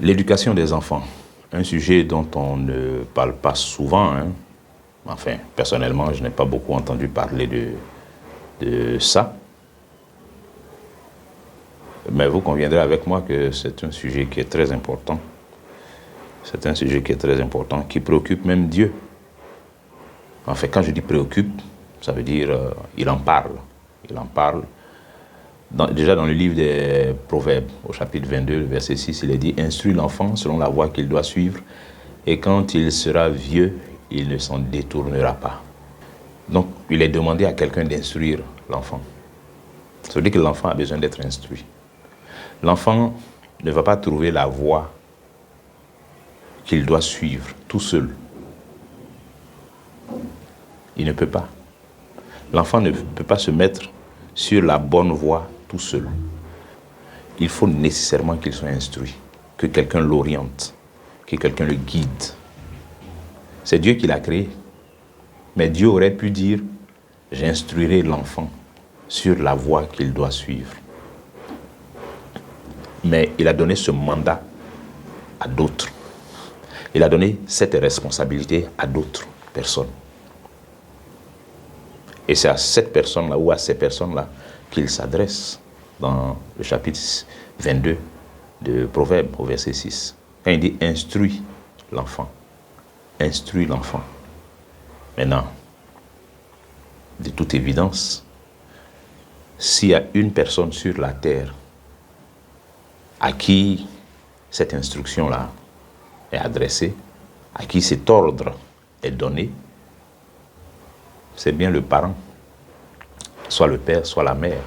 L'éducation des enfants, un sujet dont on ne parle pas souvent. Enfin, personnellement, je n'ai pas beaucoup entendu parler de ça. Mais vous conviendrez avec moi que c'est un sujet qui est très important. C'est un sujet qui est très important, qui préoccupe même Dieu. Enfin, quand je dis préoccupe, ça veut dire il en parle. Il en parle. Déjà dans le livre des Proverbes, au chapitre 22, verset 6, il est dit « Instruis l'enfant selon la voie qu'il doit suivre, et quand il sera vieux, il ne s'en détournera pas. » Donc, il est demandé à quelqu'un d'instruire l'enfant. Ça veut dire que l'enfant a besoin d'être instruit. L'enfant ne va pas trouver la voie qu'il doit suivre tout seul. Il ne peut pas. L'enfant ne peut pas se mettre sur la bonne voie tout seul. Il faut nécessairement qu'il soit instruit, que quelqu'un l'oriente, que quelqu'un le guide. C'est Dieu qui l'a créé. Mais Dieu aurait pu dire « J'instruirai l'enfant sur la voie qu'il doit suivre. » Mais il a donné ce mandat à d'autres. Il a donné cette responsabilité à d'autres personnes. Et c'est à cette personne-là ou à ces personnes-là qu'il s'adresse dans le chapitre 22 de Proverbes au verset 6. Quand il dit « Instruis l'enfant ». Instruis l'enfant. Maintenant, de toute évidence, s'il y a une personne sur la terre à qui cette instruction-là est adressée, à qui cet ordre est donné, c'est bien le parent, soit le père, soit la mère.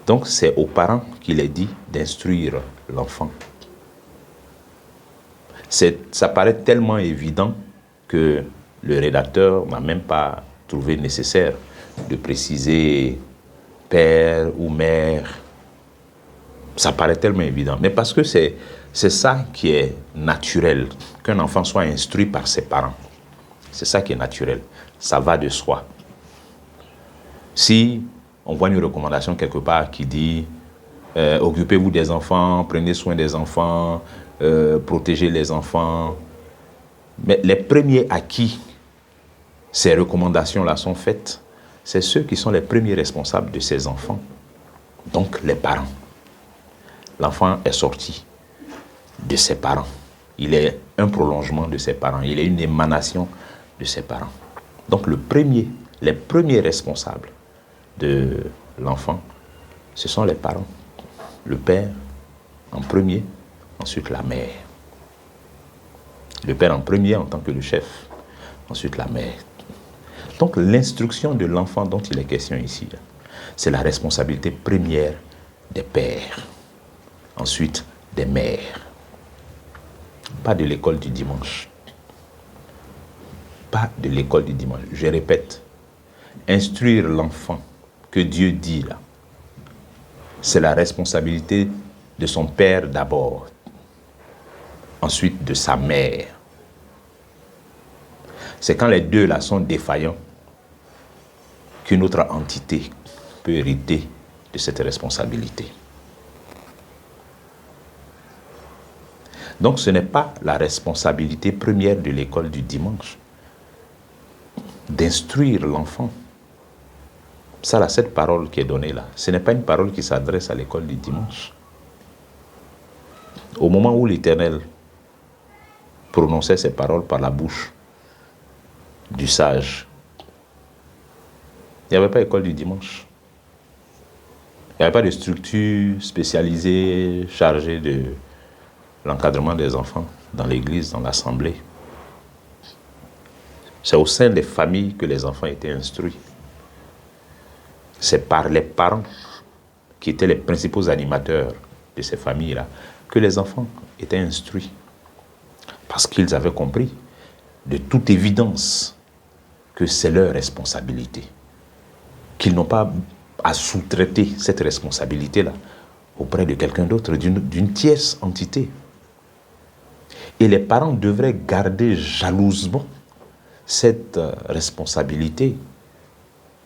Donc c'est aux parents qu'il est dit d'instruire l'enfant. Ça paraît tellement évident que le rédacteur n'a même pas trouvé nécessaire de préciser père ou mère. Ça paraît tellement évident. Mais parce que c'est ça qui est naturel, qu'un enfant soit instruit par ses parents. C'est ça qui est naturel. Ça va de soi. Si on voit une recommandation quelque part qui dit occupez-vous des enfants, prenez soin des enfants, protégez les enfants. Mais les premiers à qui ces recommandations-là sont faites, c'est ceux qui sont les premiers responsables de ces enfants. Donc les parents. L'enfant est sorti de ses parents. Il est un prolongement de ses parents. Il est une émanation de ses parents. Donc les premiers responsables de l'enfant, ce sont les parents. Le père en premier, ensuite la mère. Le père en premier en tant que le chef, ensuite la mère. Donc l'instruction de l'enfant dont il est question ici, c'est la responsabilité première des pères, ensuite des mères. Pas de l'école du dimanche. Pas de l'école du dimanche. Je répète, instruire l'enfant que Dieu dit là, c'est la responsabilité de son père d'abord, ensuite de sa mère. C'est quand les deux là sont défaillants qu'une autre entité peut hériter de cette responsabilité. Donc ce n'est pas la responsabilité première de l'école du dimanche d'instruire l'enfant. Ça là, cette parole qui est donnée là, ce n'est pas une parole qui s'adresse à l'école du dimanche. Au moment où l'Éternel prononçait ces paroles par la bouche du sage, il n'y avait pas d'école du dimanche. Il n'y avait pas de structure spécialisée chargée de l'encadrement des enfants dans l'église, dans l'assemblée. C'est au sein des familles que les enfants étaient instruits. C'est par les parents, qui étaient les principaux animateurs de ces familles-là, que les enfants étaient instruits. Parce qu'ils avaient compris, de toute évidence, que c'est leur responsabilité. Qu'ils n'ont pas à sous-traiter cette responsabilité-là auprès de quelqu'un d'autre, d'une tierce entité. Et les parents devraient garder jalousement cette responsabilité,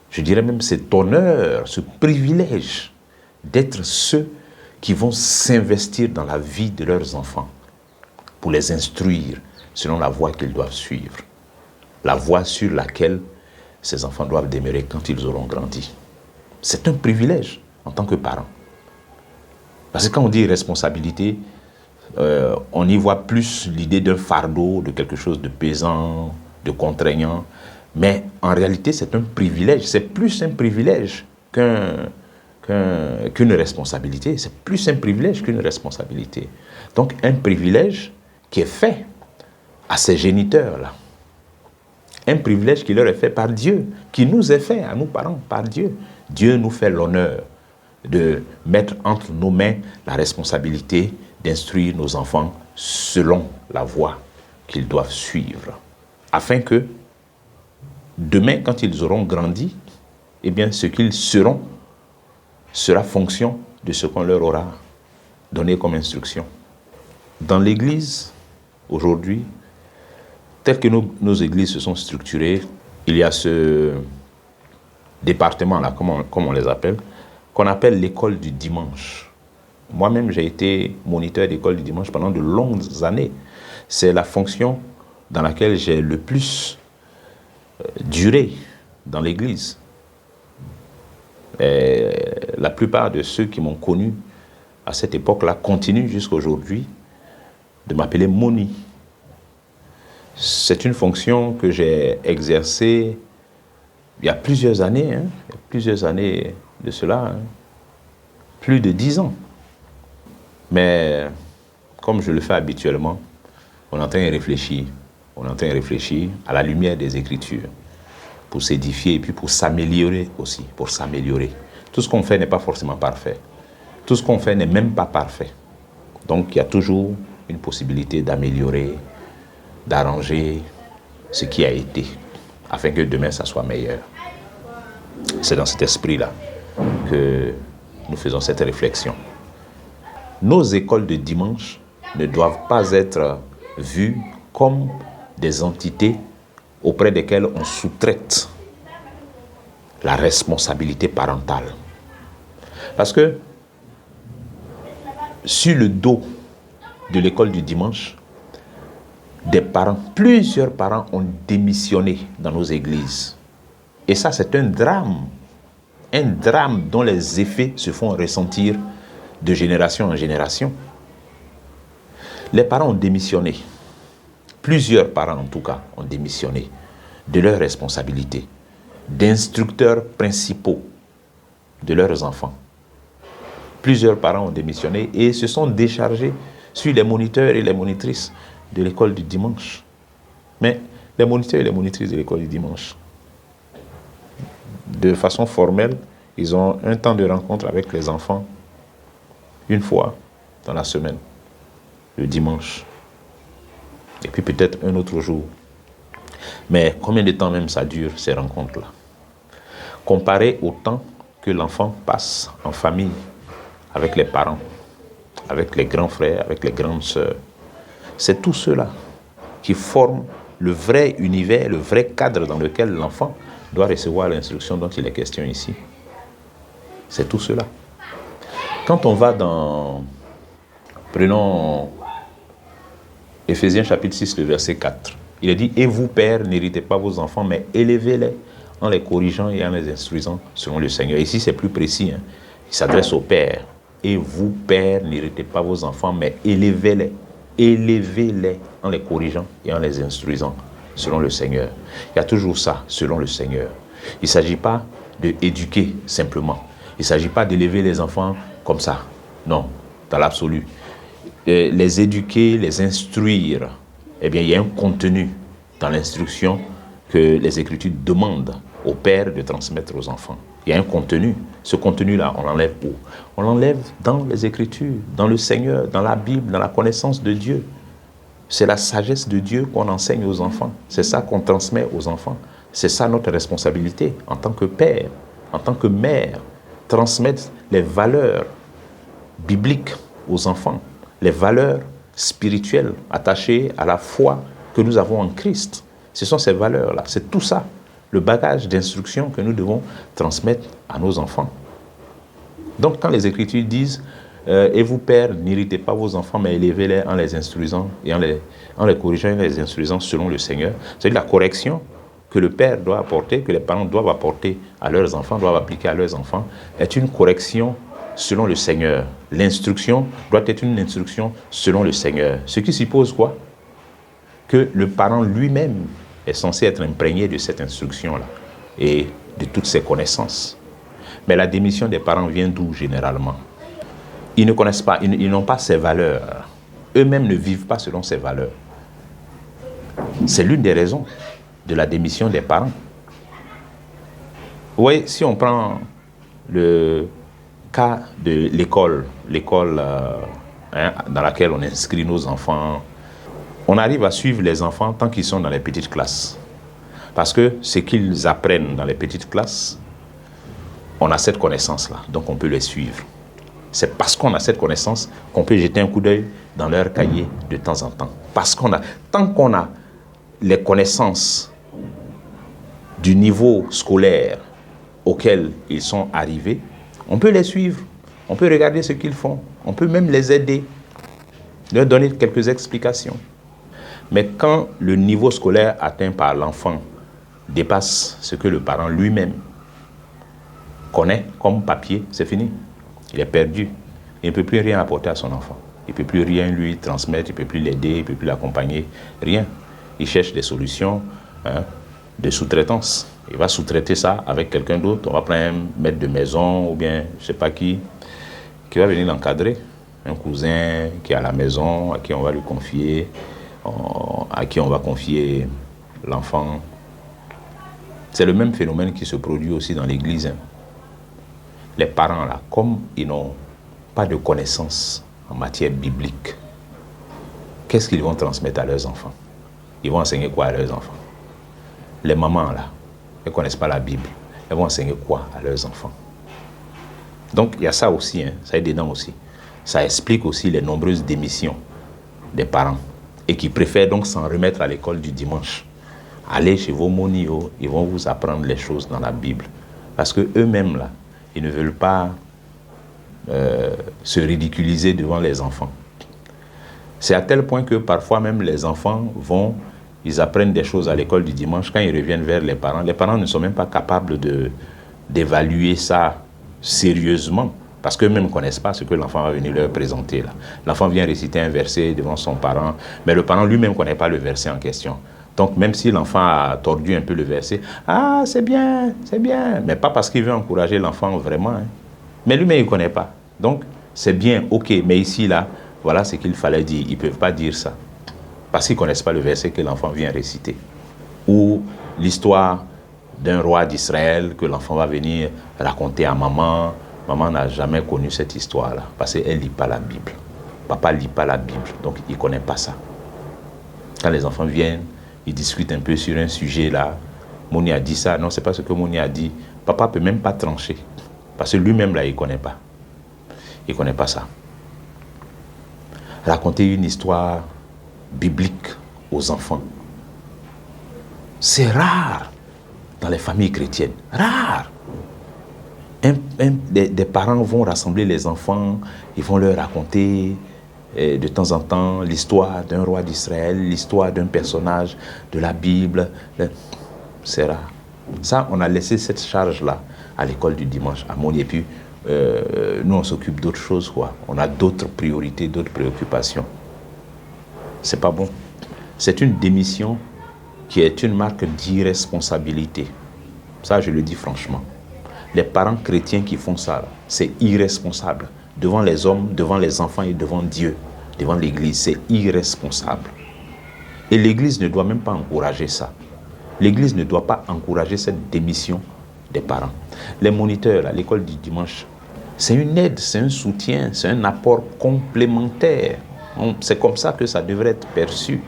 je dirais même cet honneur, ce privilège d'être ceux qui vont s'investir dans la vie de leurs enfants pour les instruire selon la voie qu'ils doivent suivre, la voie sur laquelle ces enfants doivent demeurer quand ils auront grandi. C'est un privilège en tant que parent. Parce que quand on dit responsabilité, on y voit plus l'idée d'un fardeau, de quelque chose de pesant, de contraignant. Mais en réalité, c'est un privilège. C'est plus un privilège qu'une responsabilité. C'est plus un privilège qu'une responsabilité. Donc, un privilège qui est fait à ces géniteurs-là. Un privilège qui leur est fait par Dieu, qui nous est fait à nous parents par Dieu. Dieu nous fait l'honneur de mettre entre nos mains la responsabilité d'instruire nos enfants selon la voie qu'ils doivent suivre, afin que demain, quand ils auront grandi, eh bien, ce qu'ils seront sera fonction de ce qu'on leur aura donné comme instruction. Dans l'Église, aujourd'hui, tel que nos églises se sont structurées, il y a ce département-là, comme on les appelle, qu'on appelle l'école du dimanche. Moi-même, j'ai été moniteur d'école du dimanche pendant de longues années. C'est la fonction dans laquelle j'ai le plus duré dans l'Église. Et la plupart de ceux qui m'ont connu à cette époque-là continuent jusqu'à aujourd'hui de m'appeler Moni. C'est une fonction que j'ai exercée il y a plusieurs années, il y a plusieurs années de cela, plus de 10 ans. Mais comme je le fais habituellement, on est en train de réfléchir. On est en train de réfléchir à la lumière des Écritures pour s'édifier et puis pour s'améliorer aussi, pour s'améliorer. Tout ce qu'on fait n'est pas forcément parfait. Tout ce qu'on fait n'est même pas parfait. Donc il y a toujours une possibilité d'améliorer, d'arranger ce qui a été, afin que demain ça soit meilleur. C'est dans cet esprit-là que nous faisons cette réflexion. Nos écoles de dimanche ne doivent pas être vues comme des entités auprès desquelles on sous-traite la responsabilité parentale. Parce que sur le dos de l'école du dimanche, des parents, plusieurs parents ont démissionné dans nos églises. Et ça, c'est un drame dont les effets se font ressentir de génération en génération. Les parents ont démissionné. Plusieurs parents, en tout cas, ont démissionné de leurs responsabilités, d'instructeurs principaux de leurs enfants. Plusieurs parents ont démissionné et se sont déchargés sur les moniteurs et les monitrices de l'école du dimanche. Mais les moniteurs et les monitrices de l'école du dimanche, de façon formelle, ils ont un temps de rencontre avec les enfants une fois dans la semaine, le dimanche. Et puis peut-être un autre jour. Mais combien de temps même ça dure, ces rencontres-là? Comparé au temps que l'enfant passe en famille, avec les parents, avec les grands frères, avec les grandes sœurs. C'est tout cela qui forme le vrai univers, le vrai cadre dans lequel l'enfant doit recevoir l'instruction dont il est question ici. C'est tout cela. Quand on va dans, prenons Éphésiens chapitre 6, le verset 4, il est dit « Et vous, pères, n'héritez pas vos enfants, mais élevez-les en les corrigeant et en les instruisant selon le Seigneur. » Ici, c'est plus précis. Il s'adresse aux pères. « Et vous, pères, n'héritez pas vos enfants, mais élevez-les. Élevez-les en les corrigeant et en les instruisant selon le Seigneur. » Il y a toujours ça, selon le Seigneur. Il ne s'agit pas d'éduquer simplement. Il ne s'agit pas d'élever les enfants comme ça. Non, dans l'absolu. Les éduquer, les instruire, eh bien, il y a un contenu dans l'instruction que les Écritures demandent aux pères de transmettre aux enfants. Il y a un contenu. Ce contenu-là, on l'enlève où? On l'enlève dans les Écritures, dans le Seigneur, dans la Bible, dans la connaissance de Dieu. C'est la sagesse de Dieu qu'on enseigne aux enfants. C'est ça qu'on transmet aux enfants. C'est ça notre responsabilité en tant que père, en tant que mère. Transmettre les valeurs bibliques aux enfants, les valeurs spirituelles attachées à la foi que nous avons en Christ. Ce sont ces valeurs-là, c'est tout ça, le bagage d'instruction que nous devons transmettre à nos enfants. Donc quand les Écritures disent Et vous, pères, n'irritez pas vos enfants, mais élevez-les en les instruisant et en les corrigeant et les instruisant selon le Seigneur. C'est la correction que le père doit apporter, que les parents doivent apporter à leurs enfants, doivent appliquer à leurs enfants, est une correction selon le Seigneur. L'instruction doit être une instruction selon le Seigneur. Ce qui suppose quoi? Que le parent lui-même est censé être imprégné de cette instruction-là et de toutes ses connaissances. Mais la démission des parents vient d'où généralement? Ils ne connaissent pas, ils n'ont pas ces valeurs. Eux-mêmes ne vivent pas selon ces valeurs. C'est l'une des raisons de la démission des parents. Vous voyez, si on prend le cas de l'école dans laquelle on inscrit nos enfants, on arrive à suivre les enfants tant qu'ils sont dans les petites classes. Parce que ce qu'ils apprennent dans les petites classes, on a cette connaissance-là, donc on peut les suivre. C'est parce qu'on a cette connaissance qu'on peut jeter un coup d'œil dans leur cahier de temps en temps. Tant qu'on a les connaissances du niveau scolaire auquel ils sont arrivés, on peut les suivre, on peut regarder ce qu'ils font, on peut même les aider, leur donner quelques explications. Mais quand le niveau scolaire atteint par l'enfant dépasse ce que le parent lui-même connaît comme papier, c'est fini. Il est perdu. Il ne peut plus rien apporter à son enfant. Il ne peut plus rien lui transmettre, il ne peut plus l'aider, il ne peut plus l'accompagner, rien. Il cherche des solutions de sous-traitance. Il va sous-traiter ça avec quelqu'un d'autre. On va prendre un maître de maison ou bien je ne sais pas qui va venir l'encadrer. Un cousin qui est à la maison, à qui on va lui confier, à qui on va confier l'enfant. C'est le même phénomène qui se produit aussi dans l'église. Les parents, là, comme ils n'ont pas de connaissances en matière biblique, qu'est-ce qu'ils vont transmettre à leurs enfants? Ils vont enseigner quoi à leurs enfants? Les mamans, là, elles ne connaissent pas la Bible. Elles vont enseigner quoi à leurs enfants? Donc, il y a ça aussi, ça est dedans aussi. Ça explique aussi les nombreuses démissions des parents et qui préfèrent donc s'en remettre à l'école du dimanche. Allez chez vos monios, ils vont vous apprendre les choses dans la Bible. Parce qu'eux-mêmes, là, ils ne veulent pas se ridiculiser devant les enfants. C'est à tel point que parfois même les enfants ils apprennent des choses à l'école du dimanche. Quand ils reviennent vers les parents ne sont même pas capables d'évaluer ça sérieusement. Parce qu'eux-mêmes ne connaissent pas ce que l'enfant va venir leur présenter. L'enfant vient réciter un verset devant son parent, mais le parent lui-même ne connaît pas le verset en question. Donc, même si l'enfant a tordu un peu le verset, « Ah, c'est bien, c'est bien !» Mais pas parce qu'il veut encourager l'enfant vraiment. Mais lui-même, il ne connaît pas. Donc, c'est bien, ok, mais ici, là, voilà ce qu'il fallait dire. Ils ne peuvent pas dire ça. Parce qu'ils ne connaissent pas le verset que l'enfant vient réciter. Ou l'histoire d'un roi d'Israël que l'enfant va venir raconter à maman. Maman n'a jamais connu cette histoire-là. Parce qu'elle ne lit pas la Bible. Papa ne lit pas la Bible. Donc, il ne connaît pas ça. Quand les enfants viennent, ils discutent un peu sur un sujet là. Mouni a dit ça. Non, c'est pas ce que Mouni a dit. Papa ne peut même pas trancher. Parce que lui-même là, il ne connaît pas. Il ne connaît pas ça. Raconter une histoire biblique aux enfants. C'est rare dans les familles chrétiennes. Rare. Des parents vont rassembler les enfants, ils vont leur raconter de temps en temps l'histoire d'un roi d'Israël, l'histoire d'un personnage de la Bible. C'est rare. Ça, on a laissé cette charge-là à l'école du dimanche à Moni. Et puis, nous, on s'occupe d'autres choses, quoi. On a d'autres priorités, d'autres préoccupations. C'est pas bon. C'est une démission qui est une marque d'irresponsabilité. Ça, je le dis franchement. Les parents chrétiens qui font ça, c'est irresponsable. Devant les hommes, devant les enfants et devant Dieu, devant l'Église, c'est irresponsable. Et l'Église ne doit même pas encourager ça. L'Église ne doit pas encourager cette démission des parents. Les moniteurs à l'école du dimanche, c'est une aide, c'est un soutien, c'est un apport complémentaire. C'est comme ça que ça devrait être perçu.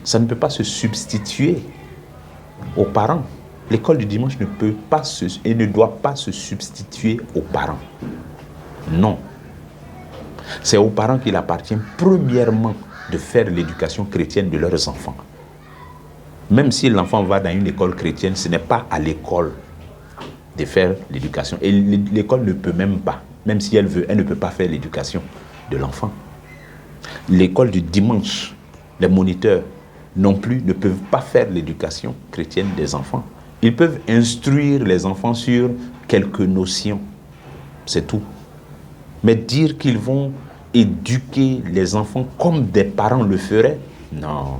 Ça ne peut pas se substituer aux parents. L'école du dimanche ne peut pas et ne doit pas se substituer aux parents. Non. C'est aux parents qu'il appartient premièrement de faire l'éducation chrétienne de leurs enfants. Même si l'enfant va dans une école chrétienne, ce n'est pas à l'école de faire l'éducation. Et l'école ne peut même pas même si elle veut, elle ne peut pas faire l'éducation de l'enfant. L'école du dimanche, les moniteurs non plus ne peuvent pas faire l'éducation chrétienne des enfants. Ils peuvent instruire les enfants sur quelques notions, c'est tout. Mais dire qu'ils vont éduquer les enfants comme des parents le feraient, non,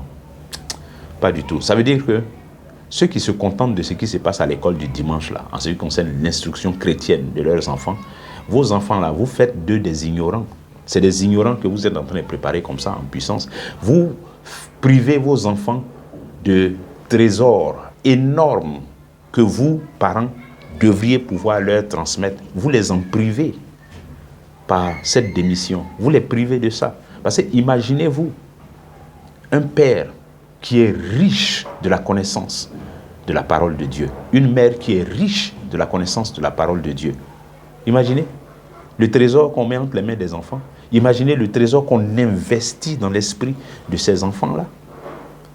pas du tout. Ça veut dire que ceux qui se contentent de ce qui se passe à l'école du dimanche, là, en ce qui concerne l'instruction chrétienne de leurs enfants, vos enfants, là, vous faites d'eux des ignorants. C'est des ignorants que vous êtes en train de préparer comme ça, en puissance. Vous privez vos enfants de trésors énormes que vous, parents, devriez pouvoir leur transmettre. Vous les en privez par cette démission. Vous les privez de ça. Parce que imaginez-vous un père qui est riche de la connaissance de la parole de Dieu. Une mère qui est riche de la connaissance de la parole de Dieu. Imaginez le trésor qu'on met entre les mains des enfants. Imaginez le trésor qu'on investit dans l'esprit de ces enfants-là.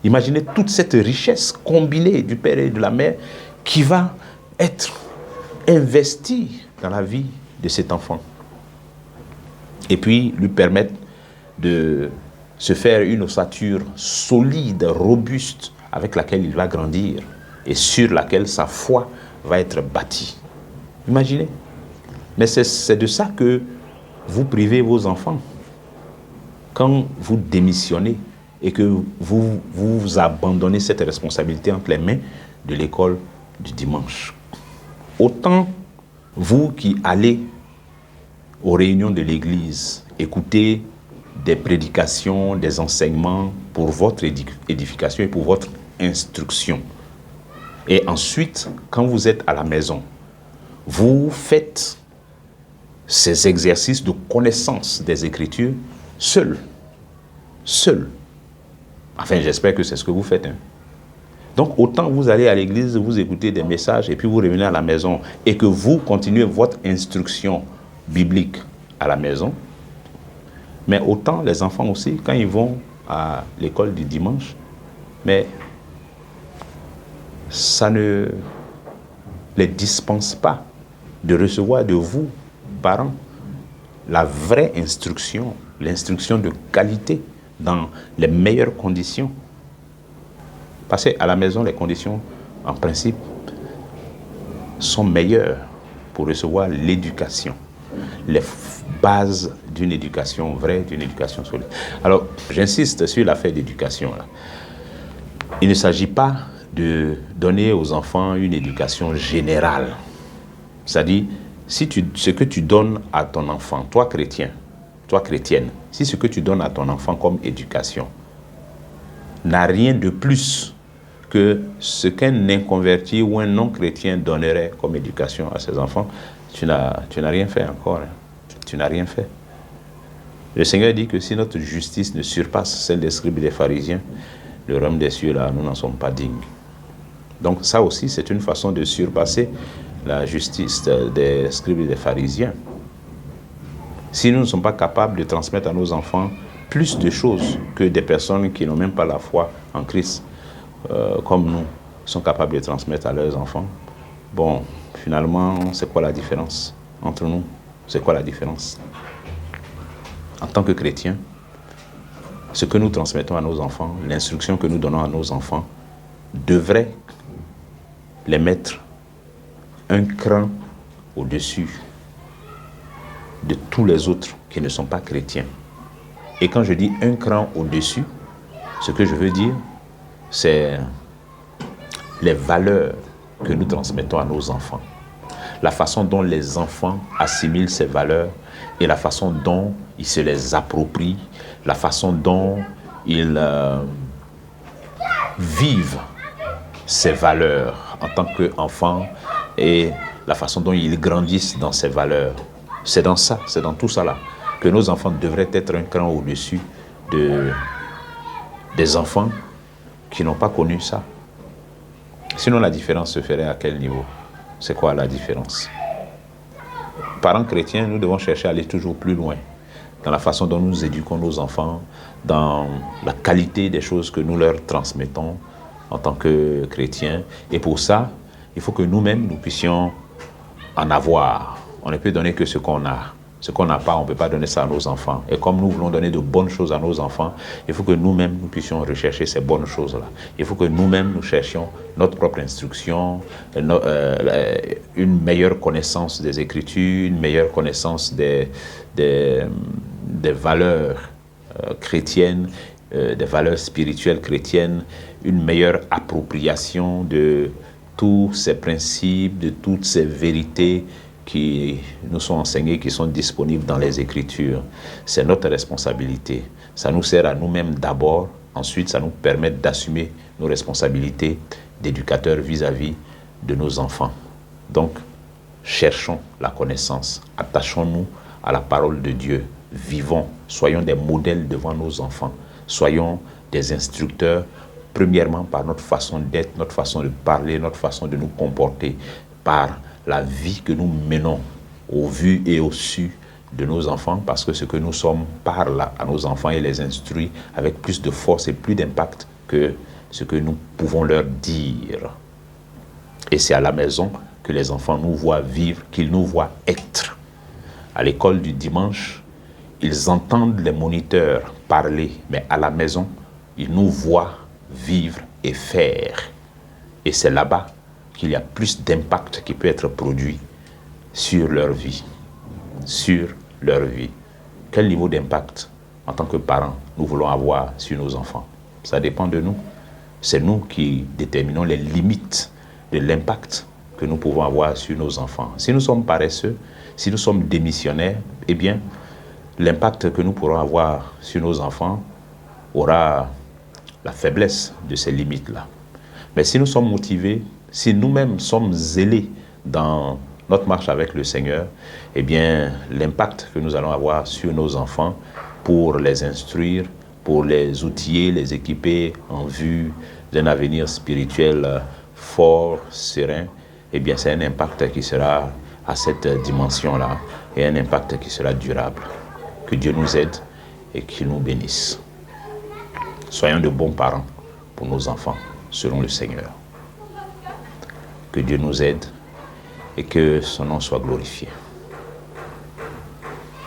Imaginez toute cette richesse combinée du père et de la mère qui va être investie dans la vie de cet enfant. Et puis lui permettre de se faire une ossature solide, robuste, avec laquelle il va grandir et sur laquelle sa foi va être bâtie. Imaginez. Mais c'est de ça que vous privez vos enfants. Quand vous démissionnez et que vous abandonnez cette responsabilité entre les mains de l'école du dimanche. Autant vous qui allez aux réunions de l'église, écoutez des prédications, des enseignements pour votre édification et pour votre instruction. Et ensuite, quand vous êtes à la maison, vous faites ces exercices de connaissance des Écritures seul. Enfin, j'espère que c'est ce que vous faites. Donc, autant vous allez à l'église, vous écoutez des messages et puis vous revenez à la maison et que vous continuez votre instruction biblique à la maison, mais autant les enfants aussi, quand ils vont à l'école du dimanche, mais ça ne les dispense pas de recevoir de vous, parents, la vraie instruction, l'instruction de qualité dans les meilleures conditions. Parce qu'à la maison, les conditions, en principe, sont meilleures pour recevoir l'éducation, les bases d'une éducation vraie, d'une éducation solide. Alors, j'insiste sur l'affaire d'éducation. Il ne s'agit pas de donner aux enfants une éducation générale. C'est-à-dire, si ce que tu donnes à ton enfant, toi chrétien, toi chrétienne, si ce que tu donnes à ton enfant comme éducation n'a rien de plus que ce qu'un inconverti ou un non-chrétien donnerait comme éducation à ses enfants, tu n'as rien fait encore. Tu n'as rien fait. Le Seigneur dit que si notre justice ne surpasse celle des scribes et des pharisiens, le royaume des cieux, là, nous n'en sommes pas dignes. Donc ça aussi, c'est une façon de surpasser la justice des scribes et des pharisiens. Si nous ne sommes pas capables de transmettre à nos enfants plus de choses que des personnes qui n'ont même pas la foi en Christ, comme nous, sont capables de transmettre à leurs enfants, bon, finalement, c'est quoi la différence entre nous? C'est quoi la différence? En tant que chrétiens, ce que nous transmettons à nos enfants, l'instruction que nous donnons à nos enfants, devrait les mettre un cran au-dessus de tous les autres qui ne sont pas chrétiens. Et quand je dis un cran au-dessus, ce que je veux dire, c'est les valeurs que nous transmettons à nos enfants. La façon dont les enfants assimilent ces valeurs et la façon dont ils se les approprient, la façon dont ils vivent ces valeurs en tant qu'enfants et la façon dont ils grandissent dans ces valeurs. C'est dans ça, c'est dans tout ça là que nos enfants devraient être un cran au-dessus des enfants qui n'ont pas connu ça. Sinon, la différence se ferait à quel niveau? C'est quoi la différence? Parents chrétiens, nous devons chercher à aller toujours plus loin dans la façon dont nous éduquons nos enfants, dans la qualité des choses que nous leur transmettons en tant que chrétiens. Et pour ça, il faut que nous-mêmes, nous puissions en avoir. On ne peut donner que ce qu'on a. Ce qu'on n'a pas, on ne peut pas donner ça à nos enfants. Et comme nous voulons donner de bonnes choses à nos enfants, il faut que nous-mêmes, nous puissions rechercher ces bonnes choses-là. Il faut que nous-mêmes, nous cherchions notre propre instruction, une meilleure connaissance des Écritures, une meilleure connaissance des valeurs chrétiennes, des valeurs spirituelles chrétiennes, une meilleure appropriation de tous ces principes, de toutes ces vérités qui nous sont enseignés, qui sont disponibles dans les Écritures. C'est notre responsabilité. Ça nous sert à nous-mêmes d'abord. Ensuite, ça nous permet d'assumer nos responsabilités d'éducateurs vis-à-vis de nos enfants. Donc, cherchons la connaissance. Attachons-nous à la parole de Dieu. Vivons. Soyons des modèles devant nos enfants. Soyons des instructeurs, premièrement par notre façon d'être, notre façon de parler, notre façon de nous comporter, par la vie que nous menons au vu et au su de nos enfants, parce que ce que nous sommes parle à nos enfants et les instruit avec plus de force et plus d'impact que ce que nous pouvons leur dire. Et c'est à la maison que les enfants nous voient vivre, qu'ils nous voient être. À l'école du dimanche, ils entendent les moniteurs parler, mais à la maison, ils nous voient vivre et faire. Et c'est là-bas qu'il y a plus d'impact qui peut être produit sur leur vie. Sur leur vie. Quel niveau d'impact, en tant que parents, nous voulons avoir sur nos enfants? Ça dépend de nous. C'est nous qui déterminons les limites de l'impact que nous pouvons avoir sur nos enfants. Si nous sommes paresseux, si nous sommes démissionnaires, eh bien, l'impact que nous pourrons avoir sur nos enfants aura la faiblesse de ces limites-là. Mais si nous sommes motivés, si nous-mêmes sommes zélés dans notre marche avec le Seigneur, eh bien, l'impact que nous allons avoir sur nos enfants pour les instruire, pour les outiller, les équiper en vue d'un avenir spirituel fort, serein, eh bien, c'est un impact qui sera à cette dimension-là et un impact qui sera durable. Que Dieu nous aide et qu'il nous bénisse. Soyons de bons parents pour nos enfants, selon le Seigneur. Que Dieu nous aide et que son nom soit glorifié.